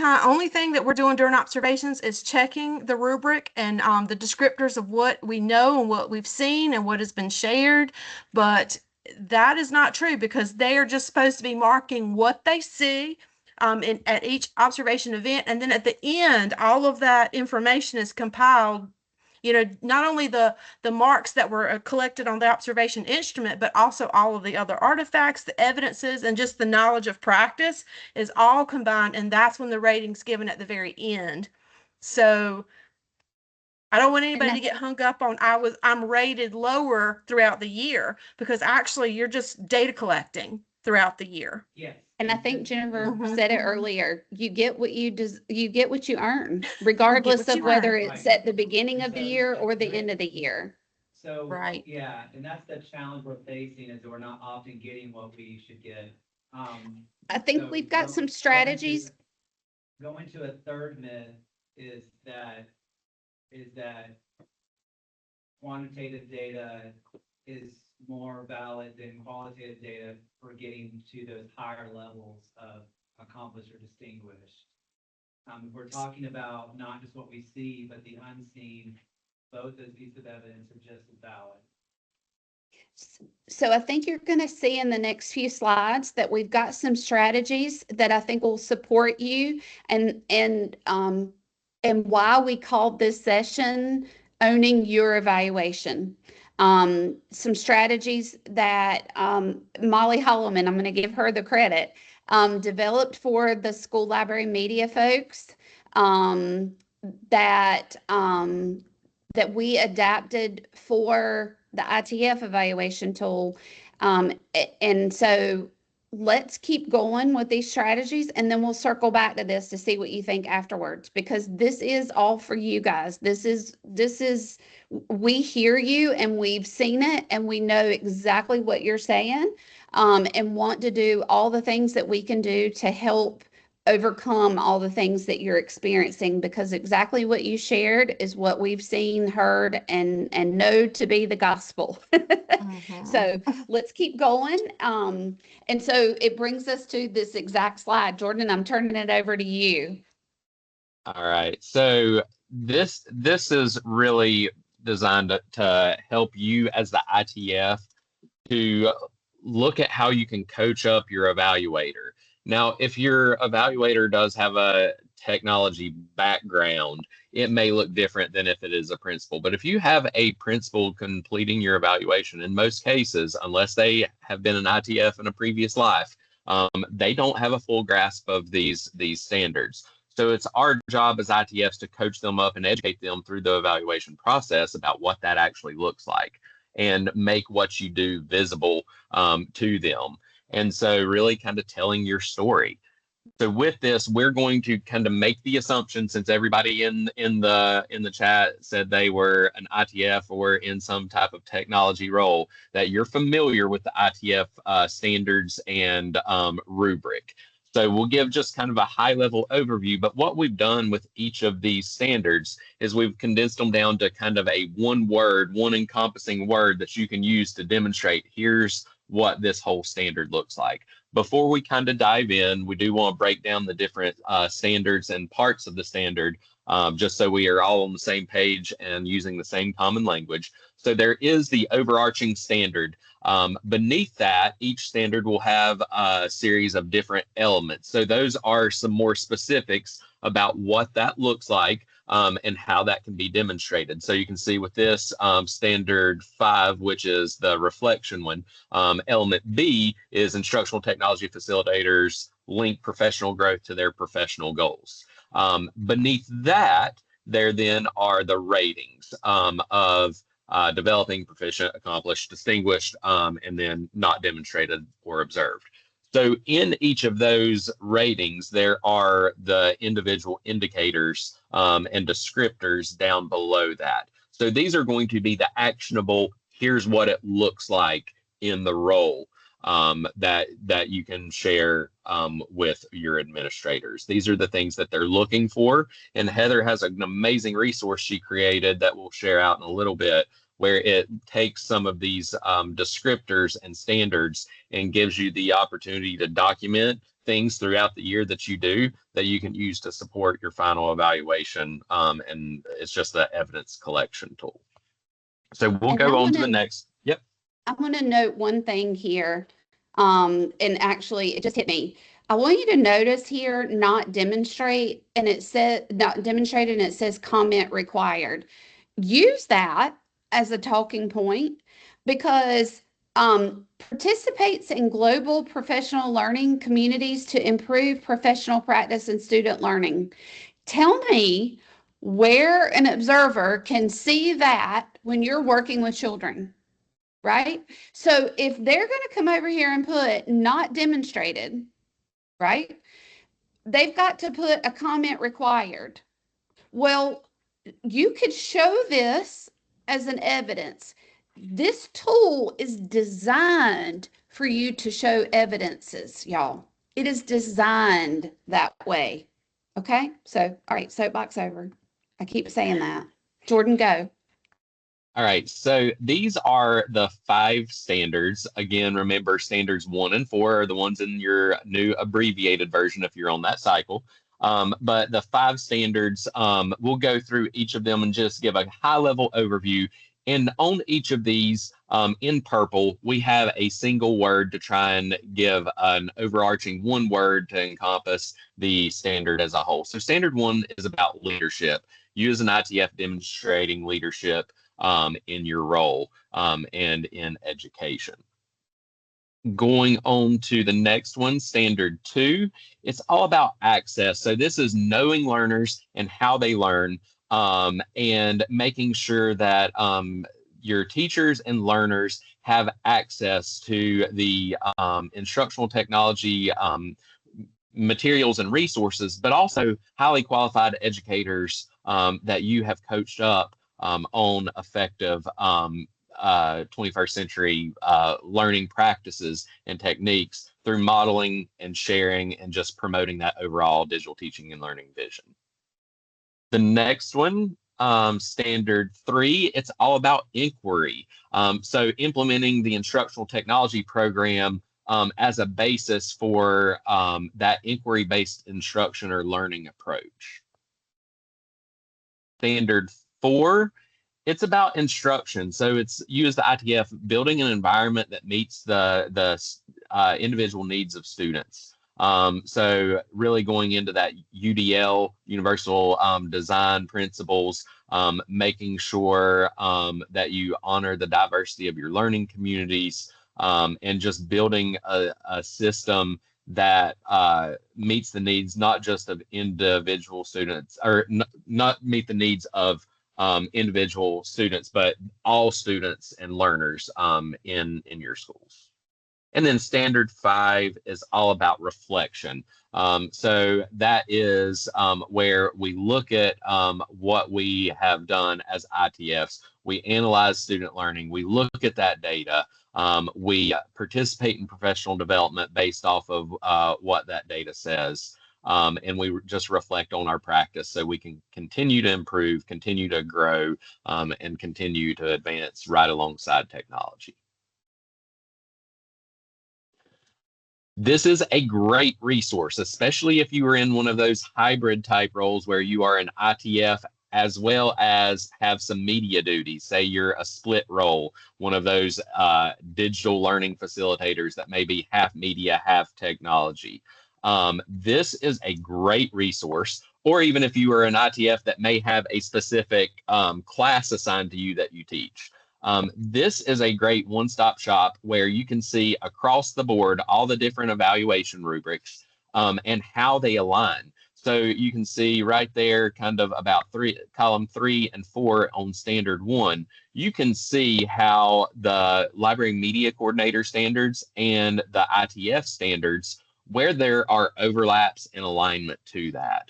thing that we're doing during observations is checking the rubric and the descriptors of what we know and what we've seen and what has been shared. But that is not true, because they are just supposed to be marking what they see at each observation event. And then at the end, all of that information is compiled. Not only the marks that were collected on the observation instrument, but also all of the other artifacts, the evidences, and just the knowledge of practice is all combined. And that's when the rating's given at the very end. So I don't want anybody to get hung up on I'm rated lower throughout the year, because actually you're just data collecting throughout the year. Yes. And I think Jennifer Mhm, said it mhm. earlier. You get what you get what you earn, regardless what of you whether earn. it's Right. at the beginning And of the so year or the with- end of the year. So, Right. yeah, and that's the challenge we're facing is that we're not often getting what we should get. I think So we've got some strategies. Going to a third myth is that quantitative data is more valid than qualitative data for getting to those higher levels of accomplished or distinguished. We're talking about not just what we see, but the unseen. Both those pieces of evidence are just as valid. So I think you're going to see in the next few slides that we've got some strategies that I think will support you and why we called this session Owning Your Evaluation. Some strategies that Molly Holloman, I'm going to give her the credit, developed for the school library media folks that we adapted for the ITF evaluation tool. And so let's keep going with these strategies and then we'll circle back to this to see what you think afterwards, because this is all for you guys. This is we hear you and we've seen it and we know exactly what you're saying, and want to do all the things that we can do to help overcome all the things that you're experiencing, because exactly what you shared is what we've seen, heard, and know to be the gospel. So let's keep going. And so it brings us to this exact slide. Jordan, I'm turning it over to you. All right. So this is really designed to help you as the ITF to look at how you can coach up your evaluator. Now, if your evaluator does have a technology background, it may look different than if it is a principal. But if you have a principal completing your evaluation, in most cases, unless they have been an ITF in a previous life, they don't have a full grasp of these standards. So it's our job as ITFs to coach them up and educate them through the evaluation process about what that actually looks like and make what you do visible to them. And so really kind of telling your story. So with this, we're going to kind of make the assumption, since everybody in the chat said they were an ITF or in some type of technology role, that you're familiar with the ITF standards and rubric. So we'll give just kind of a high level overview, but what we've done with each of these standards is we've condensed them down to kind of a one encompassing word that you can use to demonstrate here's what this whole standard looks like. Before we kind of dive in, we do want to break down the different standards and parts of the standard, just so we are all on the same page and using the same common language. So there is the overarching standard. Beneath that, each standard will have a series of different elements. So those are some more specifics about what that looks like and how that can be demonstrated. So you can see with this standard 5, which is the reflection one, element B is instructional technology facilitators link professional growth to their professional goals. Beneath that, there then are the ratings of developing, proficient, accomplished, distinguished, and then not demonstrated or observed. So in each of those ratings, there are the individual indicators and descriptors down below that. So these are going to be the actionable, here's what it looks like in the role that you can share with your administrators. These are the things that they're looking for. And Heather has an amazing resource she created that we'll share out in a little bit, where it takes some of these descriptors and standards and gives you the opportunity to document things throughout the year that you do that you can use to support your final evaluation. And it's just the evidence collection tool. So we'll go on to the next. Yep. I want to note one thing here. And actually, it just hit me. I want you to notice here, not demonstrate, and it says not demonstrated, and it says comment required. Use that as a talking point, because participates in global professional learning communities to improve professional practice and student learning. Tell me where an observer can see that when you're working with children, right? So if they're going to come over here and put not demonstrated, right? They've got to put a comment required. Well, you could show this as an evidence. This tool is designed for you to show evidences, y'all. It is designed that way. Okay, so, all right, soapbox over. I keep saying that. Jordan, go. All right, so these are the 5 standards. Again, remember standards 1 and 4 are the ones in your new abbreviated version if you're on that cycle. But the 5 standards, we'll go through each of them and just give a high-level overview. And on each of these, in purple, we have a single word to try and give an overarching one word to encompass the standard as a whole. So standard 1 is about leadership. You as an ITF demonstrating leadership in your role and in education. Going on to the next one, standard 2, it's all about access. So this is knowing learners and how they learn and making sure that your teachers and learners have access to the instructional technology materials and resources, but also highly qualified educators that you have coached up on effective 21st century learning practices and techniques through modeling and sharing and just promoting that overall digital teaching and learning vision. The next one, standard 3, it's all about inquiry. So implementing the instructional technology program as a basis for that inquiry-based instruction or learning approach. Standard 4, it's about instruction. So it's you as the ITF building an environment that meets the individual needs of students. So really going into that UDL, universal design principles, making sure that you honor the diversity of your learning communities, and just building a system that meets the needs not just of individual students, or not meet the needs of individual students, but all students and learners in your schools. And then standard 5 is all about reflection. So that is where we look at what we have done as ITFs. We analyze student learning. We look at that data. We participate in professional development based off of what that data says. And we just reflect on our practice so we can continue to improve, continue to grow, and continue to advance right alongside technology. This is a great resource, especially if you are in one of those hybrid type roles where you are an ITF as well as have some media duties. Say you're a split role, one of those digital learning facilitators that may be half media, half technology. This is a great resource. Or even if you are an ITF that may have a specific class assigned to you that you teach. This is a great one-stop shop where you can see across the board all the different evaluation rubrics and how they align. So you can see right there kind of about column 3 and 4 on standard 1. You can see how the library media coordinator standards and the ITF standards, where there are overlaps in alignment to that.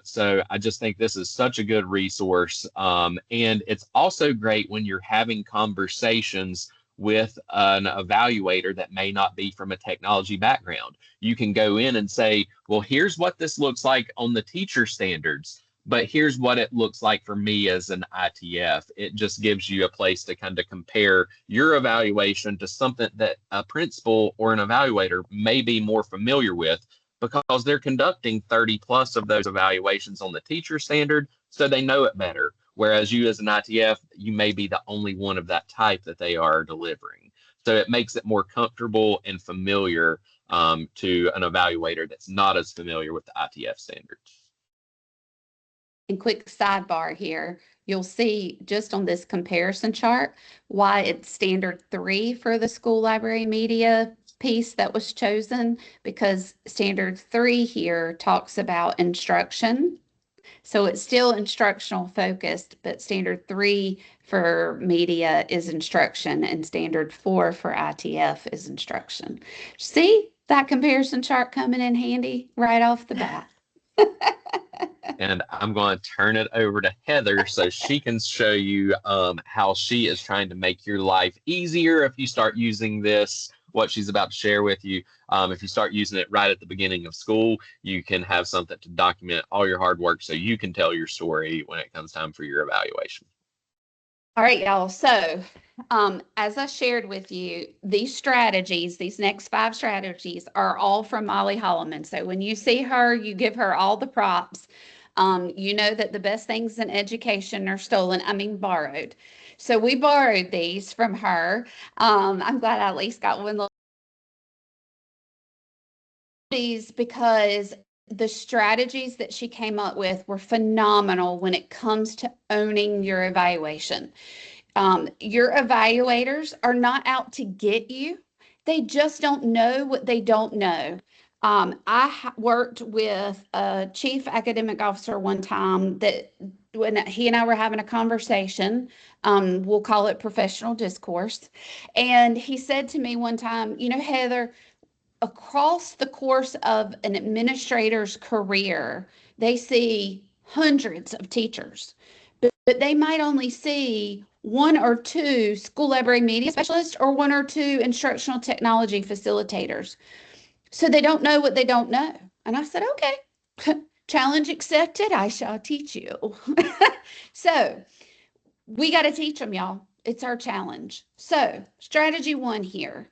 So I just think this is such a good resource. And it's also great when you're having conversations with an evaluator that may not be from a technology background. You can go in and say, well, here's what this looks like on the teacher standards, but here's what it looks like for me as an ITF. It just gives you a place to kind of compare your evaluation to something that a principal or an evaluator may be more familiar with, because they're conducting 30 plus of those evaluations on the teacher standard, so they know it better. Whereas you as an ITF, you may be the only one of that type that they are delivering. So it makes it more comfortable and familiar to an evaluator that's not as familiar with the ITF standards. And quick sidebar here, you'll see just on this comparison chart why it's standard 3 for the school library media piece that was chosen, because standard 3 here talks about instruction. So it's still instructional focused, but standard 3 for media is instruction and standard 4 for ITF is instruction. See, that comparison chart coming in handy right off the bat. And I'm going to turn it over to Heather so she can show you how she is trying to make your life easier if you start using this, what she's about to share with you. If you start using it right at the beginning of school, you can have something to document all your hard work so you can tell your story when it comes time for your evaluation. All right, y'all. So as I shared with you, these strategies, these next 5 strategies are all from Molly Holloman. So when you see her, you give her all the props. You know that the best things in education are stolen, borrowed. So we borrowed these from her. I'm glad I at least got one. These because the strategies that she came up with were phenomenal when it comes to owning your evaluation. Your evaluators are not out to get you. They just don't know what they don't know. I worked with a chief academic officer one time that when he and I were having a conversation, we'll call it professional discourse. And he said to me one time, Heather, across the course of an administrator's career, they see hundreds of teachers, but they might only see 1 or 2 school library media specialists or 1 or 2 instructional technology facilitators. So they don't know what they don't know. And I said, okay, challenge accepted. I shall teach you. So we got to teach them, y'all. It's our challenge. So strategy 1 here.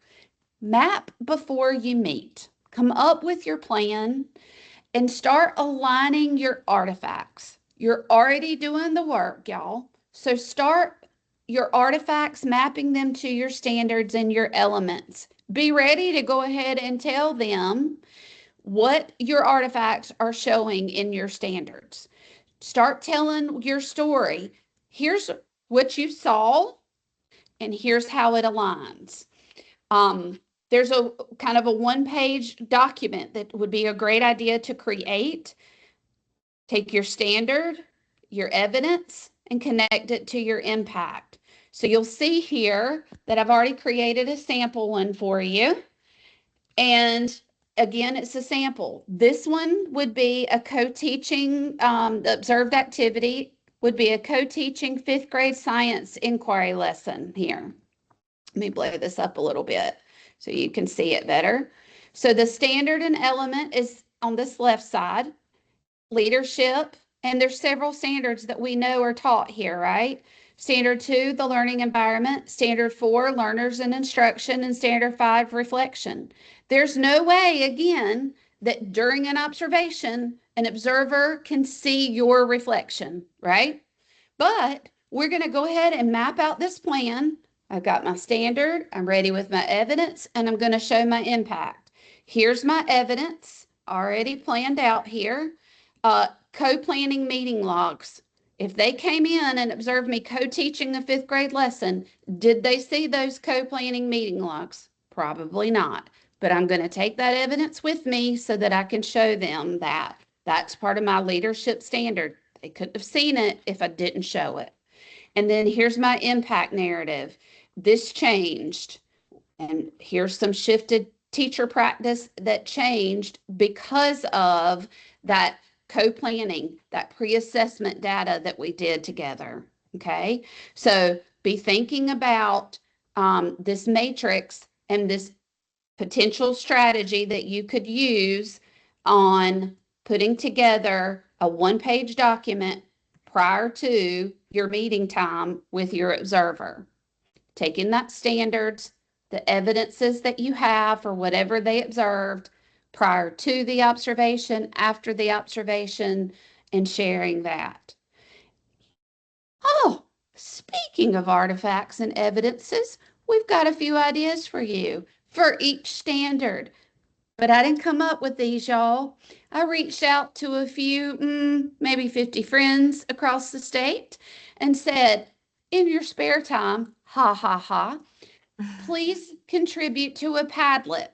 Map before you meet. Come up with your plan and start aligning your artifacts. You're already doing the work, y'all. So start your artifacts, mapping them to your standards and your elements. Be ready to go ahead and tell them what your artifacts are showing in your standards. Start telling your story. Here's what you saw, and here's how it aligns. There's a kind of a 1-page document that would be a great idea to create. Take your standard, your evidence, and connect it to your impact. So you'll see here that I've already created a sample one for you. And again, it's a sample. This one would be a co-teaching, the observed activity would be a co-teaching 5th grade science inquiry lesson here. Let me blow this up a little bit so you can see it better. So the standard and element is on this left side, leadership, and there's several standards that we know are taught here, right? Standard 2, the learning environment. Standard 4, learners and instruction. And standard 5, reflection. There's no way, again, that during an observation, an observer can see your reflection, right? But we're going to go ahead and map out this plan. I've got my standard, I'm ready with my evidence, and I'm going to show my impact. Here's my evidence already planned out here. Co-planning meeting logs. If they came in and observed me co-teaching a 5th grade lesson, did they see those co-planning meeting logs? Probably not. But I'm going to take that evidence with me so that I can show them that. That's part of my leadership standard. They couldn't have seen it if I didn't show it. And then here's my impact narrative. This changed. And here's some shifted teacher practice that changed because of that co-planning, that pre-assessment data that we did together. Okay, so be thinking about this matrix and this potential strategy that you could use on putting together a 1-page document prior to your meeting time with your observer. Taking that standards, the evidences that you have for whatever they observed prior to the observation, after the observation, and sharing that. Oh, speaking of artifacts and evidences, we've got a few ideas for you for each standard. But I didn't come up with these, y'all. I reached out to a few, maybe 50 friends across the state and said, in your spare time, ha, ha, ha, please contribute to a Padlet.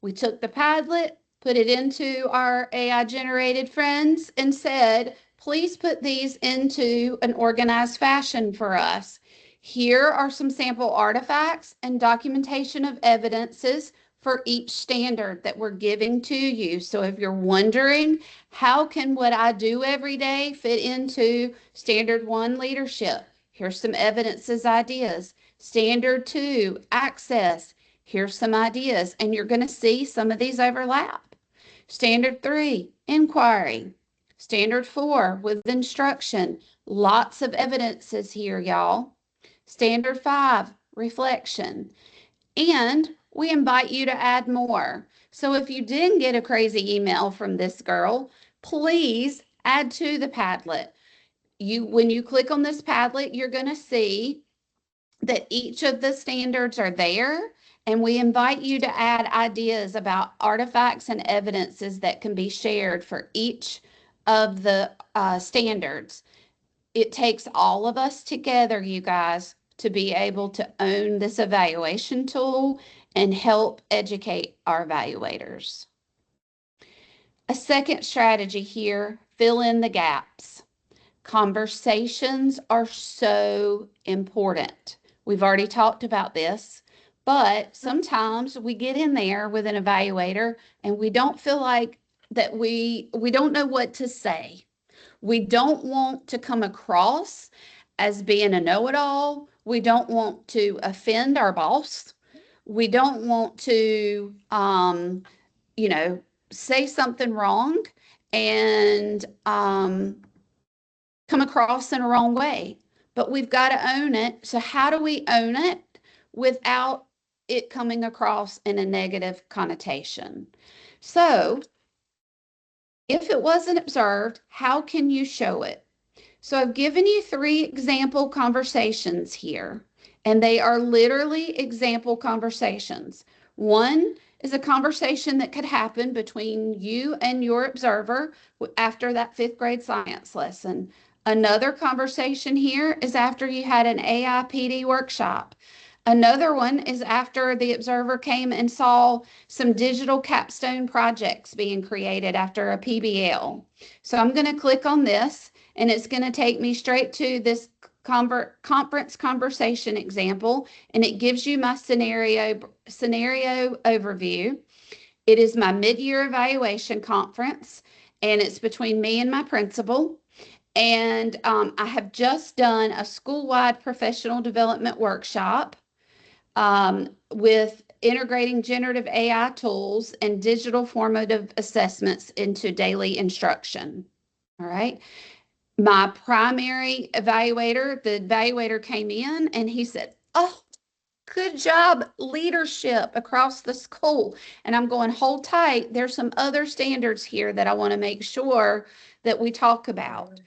We took the Padlet, put it into our AI generated friends and said, please put these into an organized fashion for us. Here are some sample artifacts and documentation of evidences for each standard that we're giving to you. So if you're wondering, how can what I do every day fit into standard 1 leadership? Here's some evidences, ideas. Standard 2, access. Here's some ideas, and you're going to see some of these overlap. Standard 3, inquiry. Standard 4, with instruction. Lots of evidences here, y'all. Standard 5, reflection. And we invite you to add more. So if you didn't get a crazy email from this girl, please add to the Padlet. When you click on this Padlet, you're going to see that each of the standards are there, and we invite you to add ideas about artifacts and evidences that can be shared for each of the standards. It takes all of us together, you guys, to be able to own this evaluation tool and help educate our evaluators. A second strategy here, fill in the gaps. Conversations are so important. We've already talked about this, but sometimes we get in there with an evaluator and we don't feel like that we don't know what to say. We don't want to come across as being a know-it-all. We don't want to offend our boss. We don't want to, say something wrong and come across in a wrong way. But we've got to own it. So how do we own it without it coming across in a negative connotation? So if it wasn't observed, how can you show it? So I've given you 3 example conversations here, and they are literally example conversations. One is a conversation that could happen between you and your observer after that 5th grade science lesson. Another conversation here is after you had an AIPD workshop. Another one is after the observer came and saw some digital capstone projects being created after a PBL. So I'm going to click on this, and it's going to take me straight to this conference conversation example, and it gives you my scenario overview. It is my mid-year evaluation conference, and it's between me and my principal. And I have just done a school-wide professional development workshop with integrating generative AI tools and digital formative assessments into daily instruction. All right. My primary evaluator, the evaluator came in and he said, "Oh, good job, leadership across the school." And I'm going, hold tight. There's some other standards here that I want to make sure that we talk about.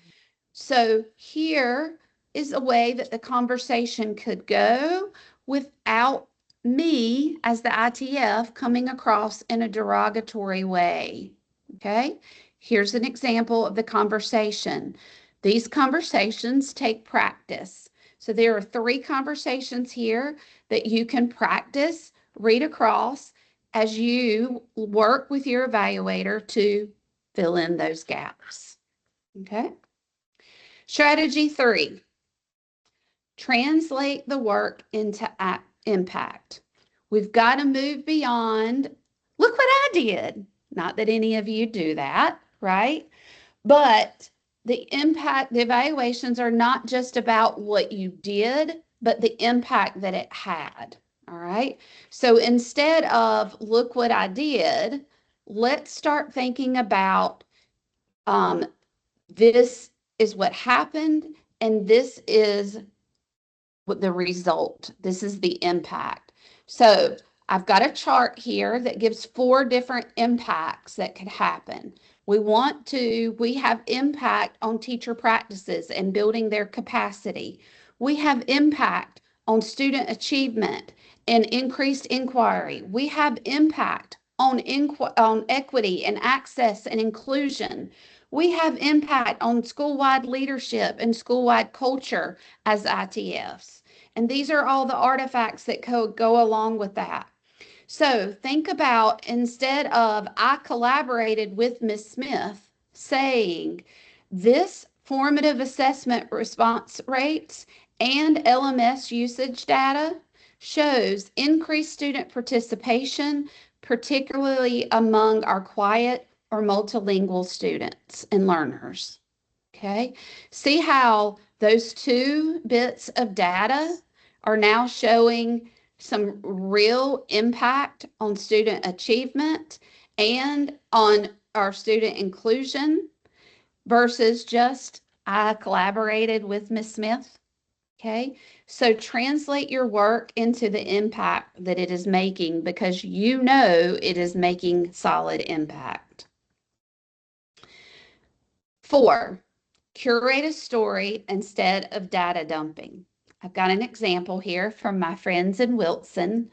So here is a way that the conversation could go without me as the ITF coming across in a derogatory way. Okay, here's an example of the conversation. These conversations take practice. So there are 3 conversations here that you can practice, read across as you work with your evaluator to fill in those gaps. Okay. Strategy 3, translate the work into impact. We've got to move beyond, look what I did. Not that any of you do that, right? But the evaluations are not just about what you did, but the impact that it had. All right. So instead of look what I did, let's start thinking about this is what happened, and this is what the result. This is the impact. So I've got a chart here that gives 4 different impacts that could happen. We have impact on teacher practices and building their capacity. We have impact on student achievement and increased inquiry. We have impact on equity and access and inclusion. We have impact on school-wide leadership and school-wide culture as ITFs. And these are all the artifacts that go along with that. So think about, instead of I collaborated with Ms. Smith, saying this formative assessment response rates and LMS usage data shows increased student participation, particularly among our quiet or multilingual students and learners. Okay, see how those two bits of data are now showing some real impact on student achievement and on our student inclusion versus just I collaborated with Miss Smith. Okay, so translate your work into the impact that it is making because you know it is making solid impact. 4, curate a story instead of data dumping. I've got an example here from my friends in Wilson.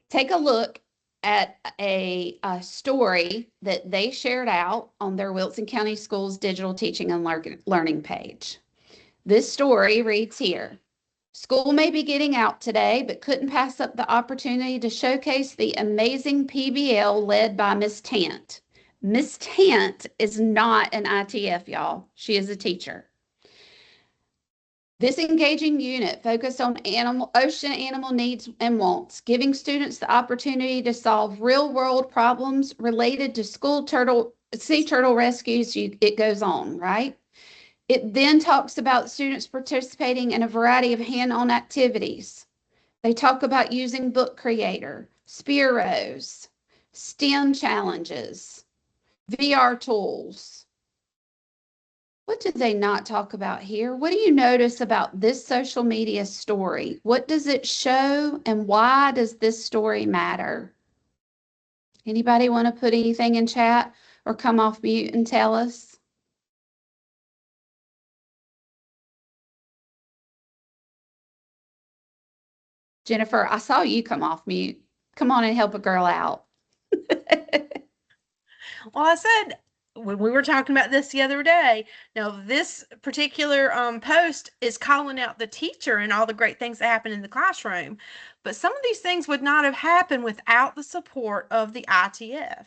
Take a look at a story that they shared out on their Wilson County Schools digital teaching and learning page. This story reads here. School may be getting out today, but couldn't pass up the opportunity to showcase the amazing PBL led by Miss Tant. Miss Tant is not an ITF, y'all. She is a teacher. This engaging unit focused on ocean animal needs and wants, giving students the opportunity to solve real-world problems related to sea turtle rescues. It goes on, right? It then talks about students participating in a variety of hand-on activities. They talk about using Book Creator, Spiros, STEM challenges, VR tools. What do they not talk about here? What do you notice about this social media story? What does it show and why does this story matter? Anybody want to put anything in chat or come off mute and tell us? Jennifer, I saw you come off mute. Come on and help a girl out. Well, I said when we were talking about this the other day, now this particular post is calling out the teacher and all the great things that happen in the classroom. But some of these things would not have happened without the support of the ITF.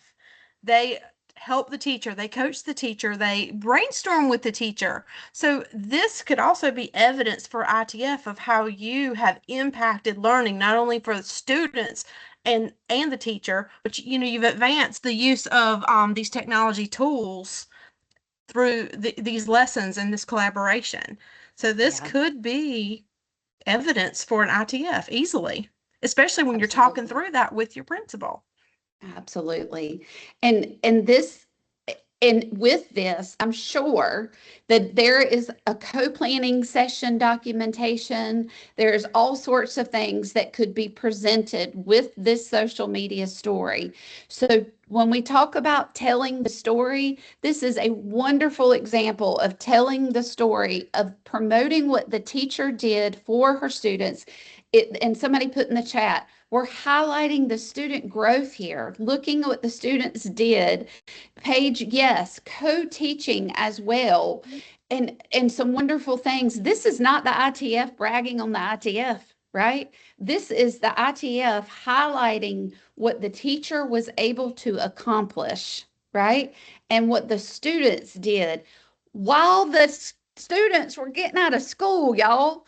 They help the teacher, they coach the teacher, they brainstorm with the teacher. So this could also be evidence for ITF of how you have impacted learning, not only for the students and the teacher, but you've advanced the use of these technology tools through these lessons and this collaboration. So this could be evidence for an ITF easily, especially when you're talking through that with your principal. Absolutely. And with this, I'm sure that there is a co-planning session documentation. There's all sorts of things that could be presented with this social media story. So when we talk about telling the story, this is a wonderful example of telling the story of promoting what the teacher did for her students. And somebody put in the chat, we're highlighting the student growth here, looking at what the students did. Paige, yes, co-teaching as well, and some wonderful things. This is not the ITF bragging on the ITF, right? This is the ITF highlighting what the teacher was able to accomplish, right? And what the students did while the students were getting out of school, y'all.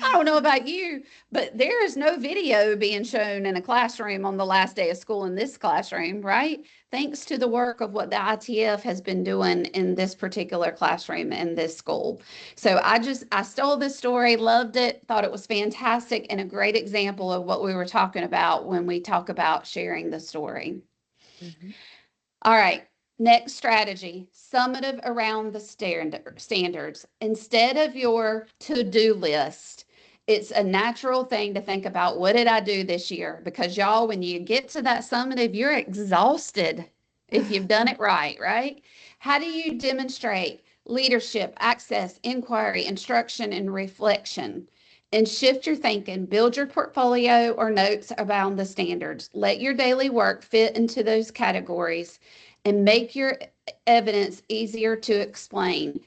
I don't know about you, but there is no video being shown in a classroom on the last day of school in this classroom, right? Thanks to the work of what the ITF has been doing in this particular classroom in this school. So I stole this story, loved it, thought it was fantastic and a great example of what we were talking about when we talk about sharing the story. Mm-hmm. All right. Next strategy, summative around the standards. Instead of your to-do list, it's a natural thing to think about, what did I do this year? Because y'all, when you get to that summative, you're exhausted if you've done it right, right? How do you demonstrate leadership, access, inquiry, instruction, and reflection? And shift your thinking, build your portfolio or notes around the standards. Let your daily work fit into those categories and make your evidence easier to explain.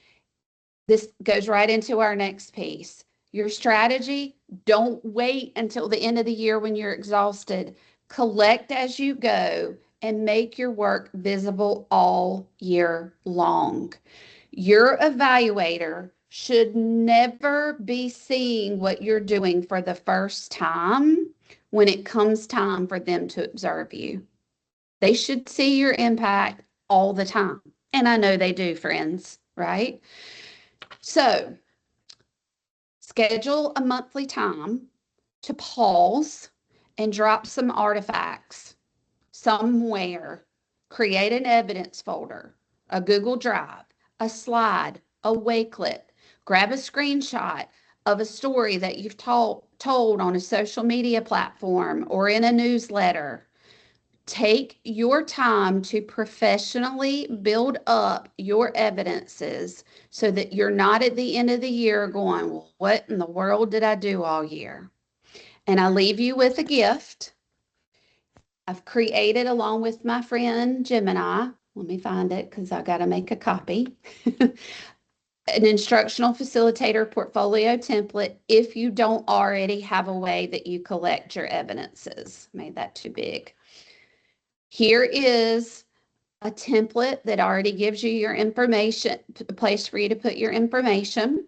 This goes right into our next piece. Your strategy, don't wait until the end of the year when you're exhausted. Collect as you go and make your work visible all year long. Your evaluator should never be seeing what you're doing for the first time when it comes time for them to observe you. They should see your impact all the time. And I know they do, friends, right? So schedule a monthly time to pause and drop some artifacts somewhere. Create an evidence folder, a Google Drive, a slide, a Wakelet. Grab a screenshot of a story that you've told on a social media platform or in a newsletter. Take your time to professionally build up your evidences so that you're not at the end of the year going, well, what in the world did I do all year? And I leave you with a gift. I've created, along with my friend Gemini, let me find it because I got to make a copy, an instructional facilitator portfolio template if you don't already have a way that you collect your evidences. Made that too big. Here is a template that already gives you your information, a place for you to put your information,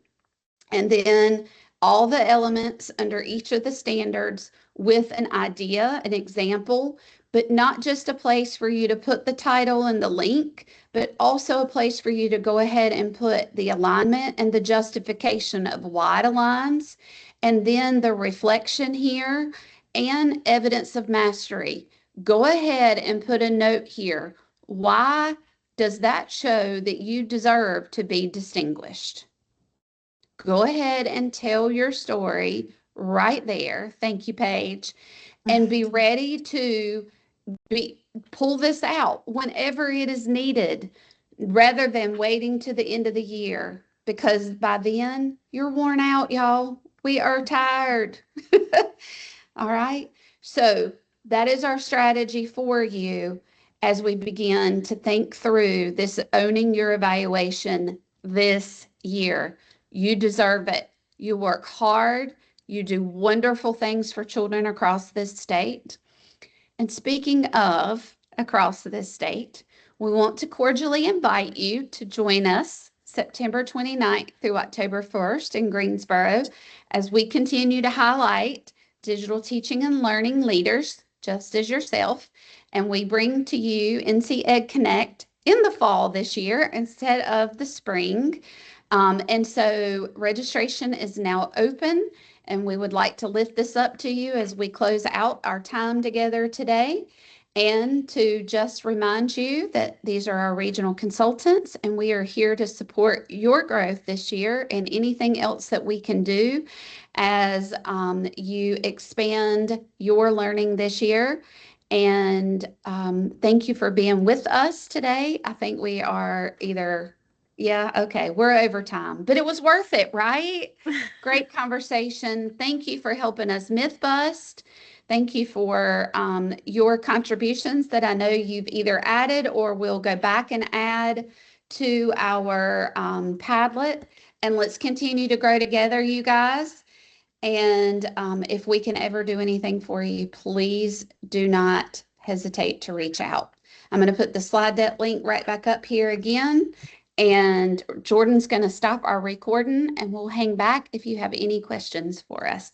and then all the elements under each of the standards with an idea, an example, but not just a place for you to put the title and the link, but also a place for you to go ahead and put the alignment and the justification of why it aligns, and then the reflection here and evidence of mastery. Go ahead and put a note here. Why does that show that you deserve to be distinguished? Go ahead and tell your story right there. Thank you, Paige. And be ready to pull this out whenever it is needed, rather than waiting to the end of the year, because by then you're worn out, y'all. We are tired. All right. So that is our strategy for you as we begin to think through this owning your evaluation this year. You deserve it. You work hard. You do wonderful things for children across this state. And speaking of across this state, we want to cordially invite you to join us September 29th through October 1st in Greensboro as we continue to highlight digital teaching and learning leaders, just as yourself, and we bring to you NC Ed Connect in the fall this year instead of the spring. And so registration is now open, and we would like to lift this up to you as we close out our time together today. And to just remind you that these are our regional consultants, and we are here to support your growth this year and anything else that we can do as you expand your learning this year. And thank you for being with us today. I think we are we're over time, but it was worth it, right? Great conversation. Thank you for helping us myth bust. Thank you for your contributions that I know you've either added or will go back and add to our Padlet. And let's continue to grow together, you guys. And if we can ever do anything for you, please do not hesitate to reach out. I'm going to put the slide deck link right back up here again. And Jordan's going to stop our recording, and we'll hang back if you have any questions for us.